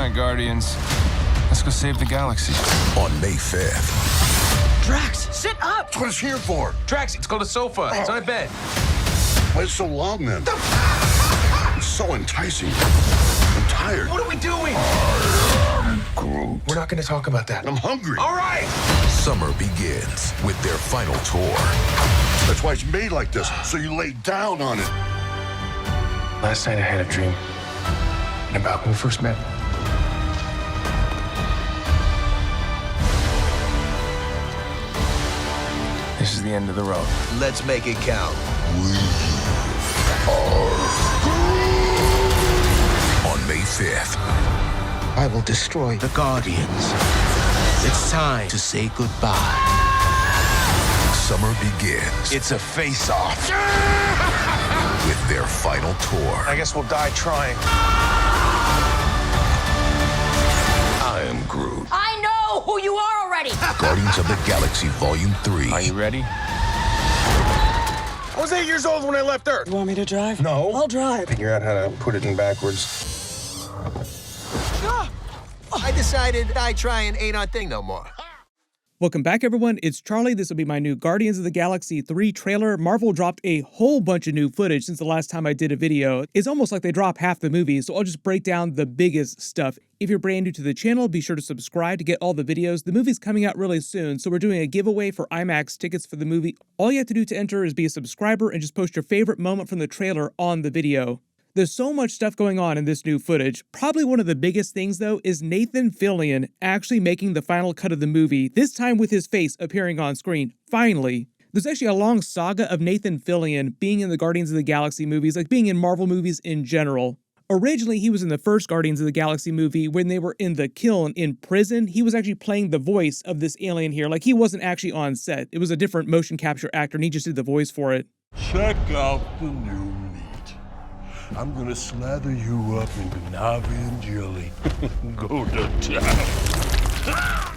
right, Guardians. Let's go save the galaxy. On May 5th. Drax, sit up! That's what it's here for. Drax, it's called a sofa. It's on a bed. Why is it so long then? It's so enticing. I'm tired. What are we doing? Groot. We're not going to talk about that. I'm hungry. All right. Summer begins with their final tour. That's why it's made like this, so you lay down on it. Last night I had a dream about when we first met. This is the end of the road. Let's make it count. On May 5th. I will destroy the Guardians. It's time to say goodbye. Summer begins It's a face-off. with their final tour. I guess we'll die trying. I am Groot. I know who you are already. Guardians of the Galaxy Volume 3. Are you ready? I was 8 years old when I left Earth. You want me to drive? No. I'll drive. Figure out how to put it in backwards. I decided I try and ain't our thing no more. Welcome back, everyone. It's Charlie. This will be my new Guardians of the Galaxy 3 trailer. Marvel dropped a whole bunch of new footage since the last time I did a video. It's almost like they drop half the movie, so I'll just break down the biggest stuff. If you're brand new to the channel, be sure to subscribe to get all the videos. The movie's coming out really soon, so we're doing a giveaway for IMAX tickets for the movie. All you have to do to enter is be a subscriber and just post your favorite moment from the trailer on the video. There's so much stuff going on in this new footage. Probably one of the biggest things, though, is Nathan Fillion actually making the final cut of the movie, this time with his face appearing on screen. Finally. There's actually a long saga of Nathan Fillion being in the Guardians of the Galaxy movies, like being in Marvel movies in general. Originally, he was in the first Guardians of the Galaxy movie when they were in the kiln in prison. He was actually playing the voice of this alien here, like he wasn't actually on set. It was a different motion capture actor and he just did the voice for it. Check out the new meat. I'm gonna slather you up in Navi and jelly. Go to town.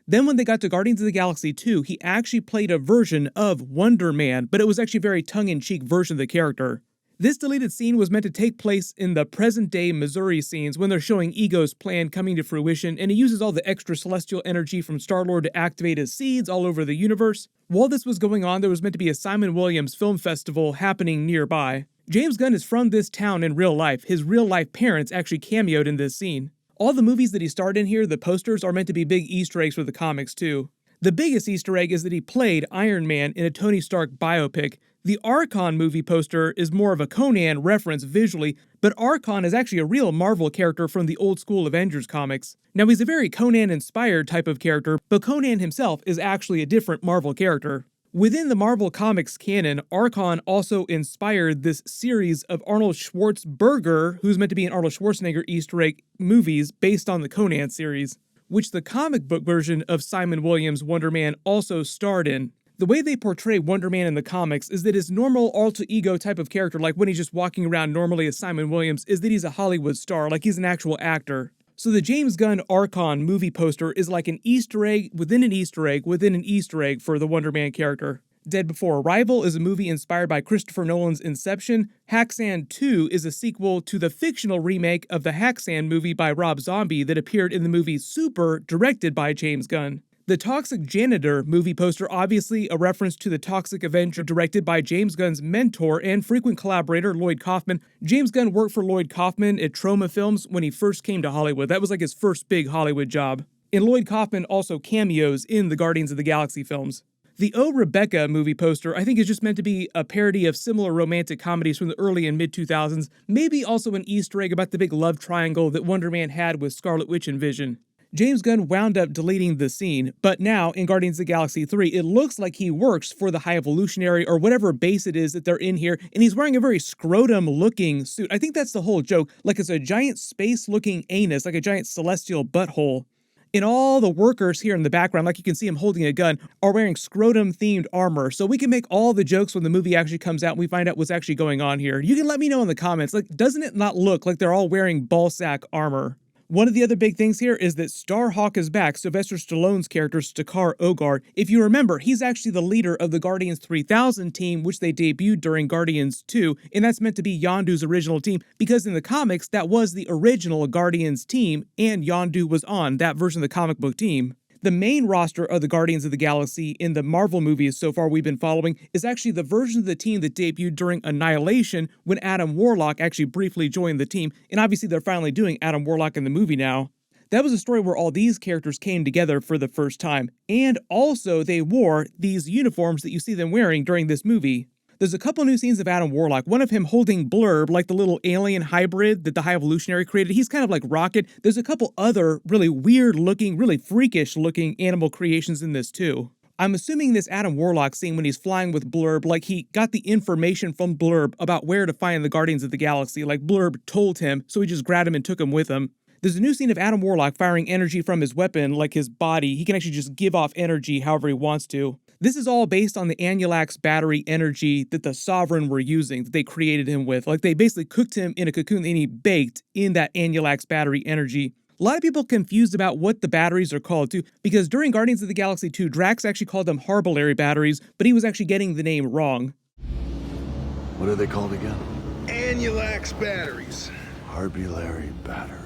Then when they got to Guardians of the Galaxy 2, he actually played a version of Wonder Man, but it was actually a very tongue-in-cheek version of the character. This deleted scene was meant to take place in the present-day Missouri scenes when they're showing Ego's plan coming to fruition, and he uses all the extra celestial energy from Star-Lord to activate his seeds all over the universe. While this was going on, there was meant to be a Simon Williams film festival happening nearby. James Gunn is from this town in real life. His real-life parents actually cameoed in this scene. All the movies that he starred in here, the posters, are meant to be big Easter eggs for the comics, too. The biggest Easter egg is that he played Iron Man in a Tony Stark biopic. The Archon movie poster is more of a Conan reference visually, but Archon is actually a real Marvel character from the old-school Avengers comics. Now, he's a very Conan-inspired type of character, but Conan himself is actually a different Marvel character. Within the Marvel Comics canon, Archon also inspired this series of Arnold Schwarzenegger, who's meant to be an Arnold Schwarzenegger Easter egg movies based on the Conan series, which the comic book version of Simon Williams' Wonder Man also starred in. The way they portray Wonder Man in the comics is that his normal alter ego type of character, like when he's just walking around normally as Simon Williams, is that he's a Hollywood star, like he's an actual actor. So the James Gunn Archon movie poster is like an Easter egg within an Easter egg within an Easter egg for the Wonder Man character. Dead Before Arrival is a movie inspired by Christopher Nolan's Inception. Hack-Sack 2 is a sequel to the fictional remake of the Hack-Sack movie by Rob Zombie that appeared in the movie Super, directed by James Gunn. The Toxic Janitor movie poster, obviously a reference to The Toxic Avenger, directed by James Gunn's mentor and frequent collaborator, Lloyd Kaufman. James Gunn worked for Lloyd Kaufman at Troma Films when he first came to Hollywood. That was like his first big Hollywood job. And Lloyd Kaufman also cameos in the Guardians of the Galaxy films. The Oh, Rebecca movie poster, I think, is just meant to be a parody of similar romantic comedies from the early and mid-2000s, maybe also an Easter egg about the big love triangle that Wonder Man had with Scarlet Witch and Vision. James Gunn wound up deleting the scene, but now in Guardians of the Galaxy 3, it looks like he works for the High Evolutionary or whatever base it is that they're in here, and he's wearing a very scrotum-looking suit. I think that's the whole joke, like it's a giant space-looking anus, like a giant celestial butthole. And all the workers here in the background, like you can see him holding a gun, are wearing scrotum-themed armor, so we can make all the jokes when the movie actually comes out and we find out what's actually going on here. You can let me know in the comments, like, doesn't it not look like they're all wearing ballsack armor? One of the other big things here is that Starhawk is back, Sylvester Stallone's character, Stakar Ogre. If you remember, he's actually the leader of the Guardians 3000 team, which they debuted during Guardians 2, and that's meant to be Yondu's original team, because in the comics, that was the original Guardians team, and Yondu was on that version of the comic book team. The main roster of the Guardians of the Galaxy in the Marvel movies so far we've been following is actually the version of the team that debuted during Annihilation when Adam Warlock actually briefly joined the team, and obviously they're finally doing Adam Warlock in the movie now. That was a story where all these characters came together for the first time, and also they wore these uniforms that you see them wearing during this movie. There's a couple new scenes of Adam Warlock, one of him holding Blurb, like the little alien hybrid that the High Evolutionary created. He's kind of like Rocket. There's a couple other really weird looking, really freakish looking animal creations in this too. I'm assuming this Adam Warlock scene when he's flying with Blurb, like he got the information from Blurb about where to find the Guardians of the Galaxy, like Blurb told him, so he just grabbed him and took him with him. There's a new scene of Adam Warlock firing energy from his weapon, like his body. He can actually just give off energy however he wants to. This is all based on the Annulax battery energy that the Sovereign were using, that they created him with. Like they basically cooked him in a cocoon and he baked in that Annulax battery energy. A lot of people confused about what the batteries are called too, because during Guardians of the Galaxy 2, Drax actually called them Harbulary batteries, but he was actually getting the name wrong. What are they called again? Annulax batteries. Harbulary batteries.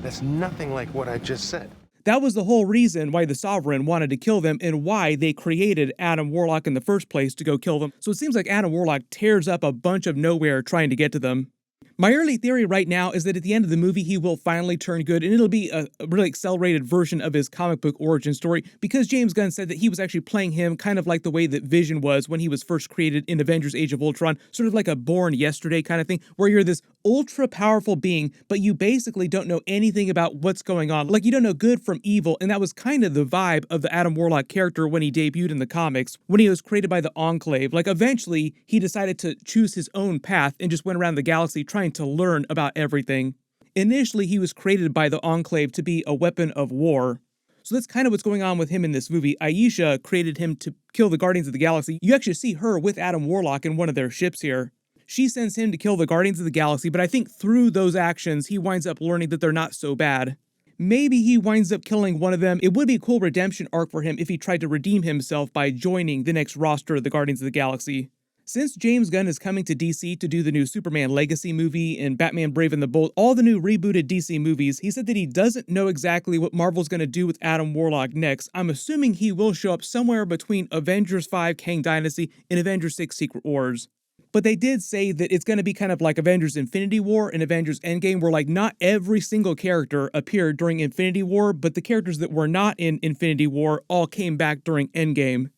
That's nothing like what I just said. That was the whole reason why the Sovereign wanted to kill them and why they created Adam Warlock in the first place to go kill them. So it seems like Adam Warlock tears up a bunch of nowhere trying to get to them. My early theory right now is that at the end of the movie, he will finally turn good, and it'll be a really accelerated version of his comic book origin story, because James Gunn said that he was actually playing him kind of like the way that Vision was when he was first created in Avengers Age of Ultron, sort of like a Born Yesterday kind of thing, where you're this ultra-powerful being, but you basically don't know anything about what's going on. Like, you don't know good from evil, and that was kind of the vibe of the Adam Warlock character when he debuted in the comics, when he was created by the Enclave. Like, eventually, he decided to choose his own path and just went around the galaxy trying to learn about everything. Initially, he was created by the Enclave to be a weapon of war. So that's kind of what's going on with him in this movie. Ayesha created him to kill the Guardians of the Galaxy. You actually see her with Adam Warlock in one of their ships here. She sends him to kill the Guardians of the Galaxy, but I think through those actions, he winds up learning that they're not so bad. Maybe he winds up killing one of them. It would be a cool redemption arc for him if he tried to redeem himself by joining the next roster of the Guardians of the Galaxy. Since James Gunn is coming to DC to do the new Superman Legacy movie and Batman Brave and the Bold, all the new rebooted DC movies, he said that he doesn't know exactly what Marvel's going to do with Adam Warlock next. I'm assuming he will show up somewhere between Avengers 5 Kang Dynasty and Avengers 6 Secret Wars. But they did say that it's going to be kind of like Avengers Infinity War and Avengers Endgame, where like not every single character appeared during Infinity War, but the characters that were not in Infinity War all came back during Endgame.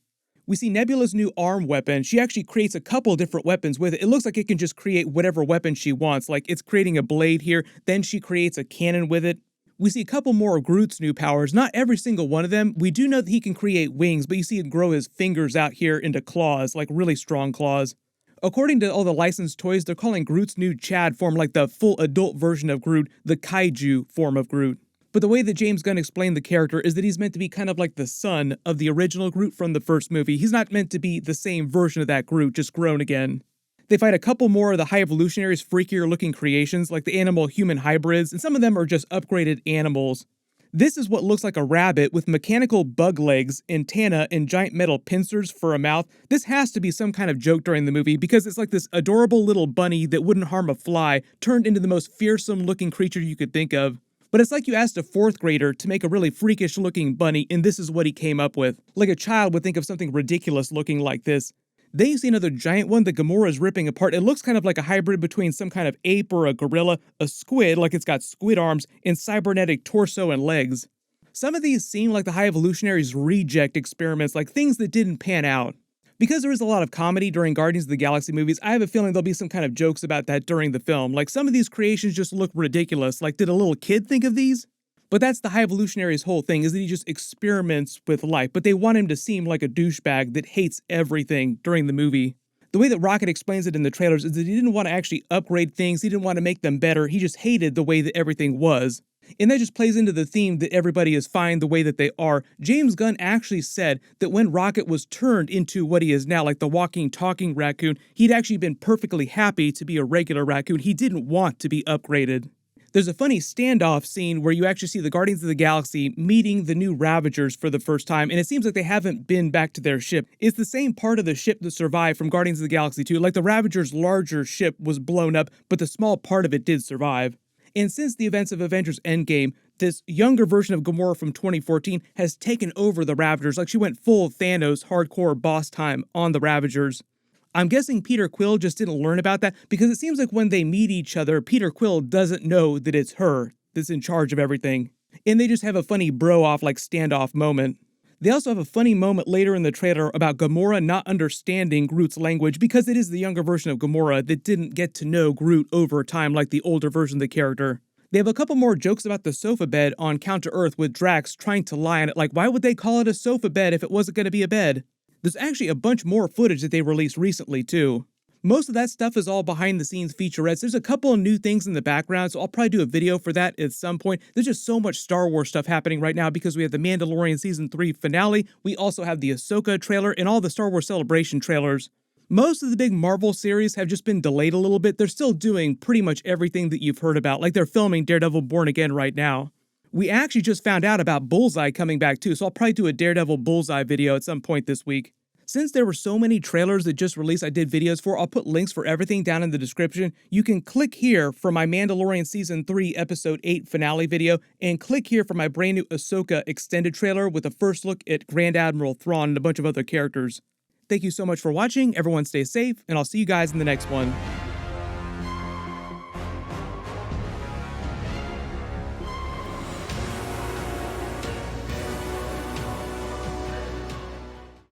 We see Nebula's new arm weapon. She actually creates a couple different weapons with it. It looks like it can just create whatever weapon she wants. Like it's creating a blade here, then she creates a cannon with it. We see a couple more of Groot's new powers, not every single one of them. We do know that he can create wings, but you see him grow his fingers out here into claws, like really strong claws. According to all the licensed toys, they're calling Groot's new Chad form, like the full adult version of Groot, the Kaiju form of Groot. But the way that James Gunn explained the character is that he's meant to be kind of like the son of the original Groot from the first movie. He's not meant to be the same version of that Groot, just grown again. They fight a couple more of the High Evolutionaries' freakier looking creations, like the animal-human hybrids, and some of them are just upgraded animals. This is what looks like a rabbit with mechanical bug legs, antenna, and giant metal pincers for a mouth. This has to be some kind of joke during the movie because it's like this adorable little bunny that wouldn't harm a fly turned into the most fearsome looking creature you could think of. But it's like you asked a fourth grader to make a really freakish looking bunny and this is what he came up with. Like a child would think of something ridiculous looking like this. Then you see another giant one that Gamora is ripping apart. It looks kind of like a hybrid between some kind of ape or a gorilla, a squid, like it's got squid arms, and cybernetic torso and legs. Some of these seem like the High Evolutionaries' reject experiments, like things that didn't pan out. Because there is a lot of comedy during Guardians of the Galaxy movies, I have a feeling there'll be some kind of jokes about that during the film. Like some of these creations just look ridiculous. Like, did a little kid think of these? But that's the High Evolutionary's whole thing, is that he just experiments with life, but they want him to seem like a douchebag that hates everything during the movie. The way that Rocket explains it in the trailers is that he didn't want to actually upgrade things, he didn't want to make them better, he just hated the way that everything was. And that just plays into the theme that everybody is fine the way that they are. James Gunn actually said that when Rocket was turned into what he is now, like the walking, talking raccoon, he'd actually been perfectly happy to be a regular raccoon. He didn't want to be upgraded. There's a funny standoff scene where you actually see the Guardians of the Galaxy meeting the new Ravagers for the first time, and it seems like they haven't been back to their ship. It's the same part of the ship that survived from Guardians of the Galaxy 2, like the Ravagers' larger ship was blown up, but the small part of it did survive. And since the events of Avengers Endgame, this younger version of Gamora from 2014 has taken over the Ravagers, like she went full Thanos hardcore boss time on the Ravagers. I'm guessing Peter Quill just didn't learn about that because it seems like when they meet each other, Peter Quill doesn't know that it's her that's in charge of everything. And they just have a funny bro-off, like standoff moment. They also have a funny moment later in the trailer about Gamora not understanding Groot's language because it is the younger version of Gamora that didn't get to know Groot over time like the older version of the character. They have a couple more jokes about the sofa bed on Counter-Earth with Drax trying to lie on it, like why would they call it a sofa bed if it wasn't going to be a bed? There's actually a bunch more footage that they released recently too. Most of that stuff is all behind the scenes featurettes. There's a couple of new things in the background, so I'll probably do a video for that at some point. There's just so much Star Wars stuff happening right now because we have the Mandalorian Season 3 finale, we also have the Ahsoka trailer, and all the Star Wars Celebration trailers. Most of the big Marvel series have just been delayed a little bit. They're still doing pretty much everything that you've heard about, like they're filming Daredevil Born Again right now. We actually just found out about Bullseye coming back too, so I'll probably do a Daredevil Bullseye video at some point this week. Since there were so many trailers that just released I did videos for, I'll put links for everything down in the description. You can click here for my Mandalorian Season 3 Episode 8 finale video, and click here for my brand new Ahsoka extended trailer with a first look at Grand Admiral Thrawn and a bunch of other characters. Thank you so much for watching, everyone stay safe, and I'll see you guys in the next one.